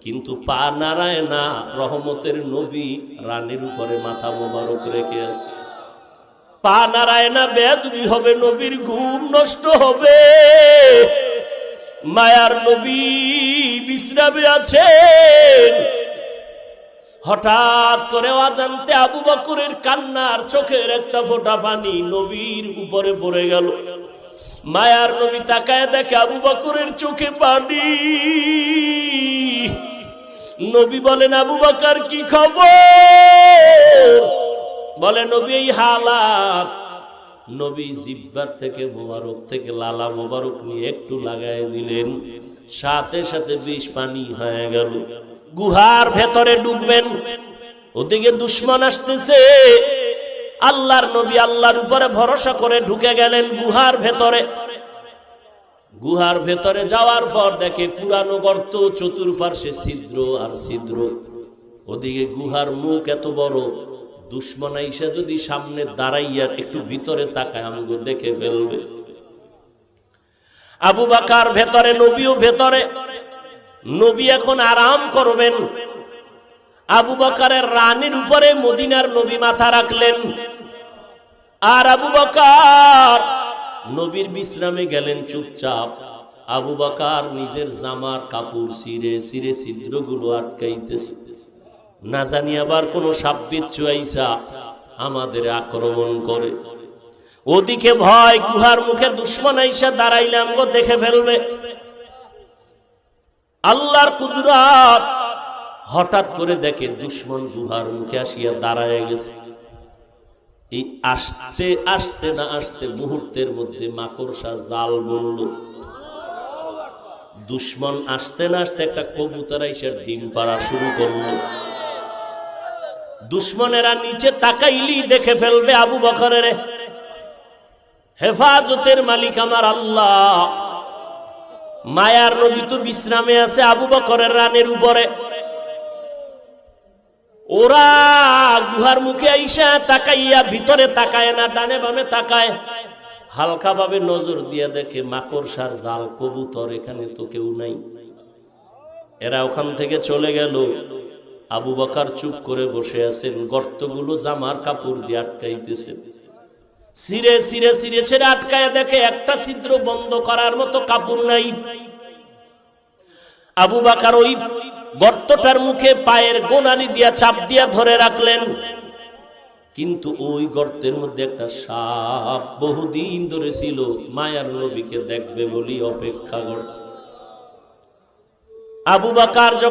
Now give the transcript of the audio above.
কিন্তু পা নাড়ায় না। রহমতের নবী রানের উপরে মাথা মোবারক রেখে আছে, পা নাড়ায় না। বেয়াদবি হবে, নবীর ঘুম নষ্ট হবে। মায়ার নবী বিশ্রামে আছেন, হঠাৎ করে অজান্তে আবু বকরের কান্নার চোখের একটা ফোঁটা পানি নবীর উপরে পড়ে গেল। মায়ার নবী তাকায় দেখে আবু বকরের চোখে পানি। নবী বলেন, আবু বকর কি খবর? বলে, নবী এই হালাত। নবী জিহ্বার থেকে মোবারক থেকে লালা মোবারক নিয়ে একটু লাগায় দিলেন, সাথে সাথে বিষ পানি হয়ে গেল। গুহার ভেতরে ডুববেন, ওদিকে দুশমন আসতেছে। আল্লাহর নবী আল্লাহর উপরে ভরসা করে ঢুকে গেলেন গুহার ভেতরে। গুহার ভেতরে যাওয়ার পর দেখে পুরানো গর্ত, চতুর্পার্শ্বে ছিদ্র আর ছিদ্র। ওদিকে গুহার মুখ এত বড়, দুশমন আইসা যদি সামনে দাঁড়াইয়া একটু ভিতরে তাকায় আমগো দেখে ফেলবে। আবু বকর ভেতরে, নবীও ভেতরে। নবী এখন আরাম করবেন। আবু বকরের রানের উপরে মদিনার নবী মাথা রাখলেন, আর আবু বকর নবীর বিশ্রামে গেলেন চুপচাপ। আবু বকর নিজের জামার কাপড় ছিঁড়ে ছিঁড়ে ছিদ্রগুলো আটকাইতেছে, না জানি আবার কোন সাপবিচ্ছু আইসা আমাদের আক্রমণ করে। ওদিকে ভয়, গুহার মুখে দুশমন আইসা দাঁড়াইলে আমগো দেখে ফেলবে। আল্লাহর কুদরত, হঠাৎ করে দেখে দুশমন গুহার মুখে আসিয়া দাঁড়ায় গেছে। এই আসতে আসতে না আসতে মুহূর্তের মধ্যে মাকড়সা জাল বলল। দুশমন আসতে না আসতে একটা কবুতর আইসা ডিম পাড়া শুরু করলো। দুশমনেরা নিচে তাকাইলি দেখে ফেলবে আবু বকরের। হেফাজতের মালিক আমার আল্লাহ। মায়ার নবী তো বিশ্রামে আছে আবু বকরের রানের উপরে। ওরা গুহার মুখে আইসা তাকাইয়া ভিতরে তাকায় না, ডানে বামে তাকায়। হালকা ভাবে নজর দিয়া দেখে মাকড়সার জাল, কবুতর, এখানে তো কেউ নাই। এরা ওখান থেকে চলে গেল। আবু বকর চুপ করে বসে আছেন, গর্তগুলো জামার কাপড় দিয়ে আটকাইতেছেন। সিরে সিরে সিরে ছেড়ে আটকায় দেখে একটা ছিদ্র বন্ধ করার মতো কাপড় নাই। আবু বকর ওই গর্তটার মুখে পায়ের গোনালি দিয়া চাপ দিয়া ধরে রাখলেন, কিন্তু ওই গর্তের মধ্যে একটা সাপ বহুদিন ধরে ছিল, মায়ার নবীকে দেখবে বলি অপেক্ষা করছে। আবু বকর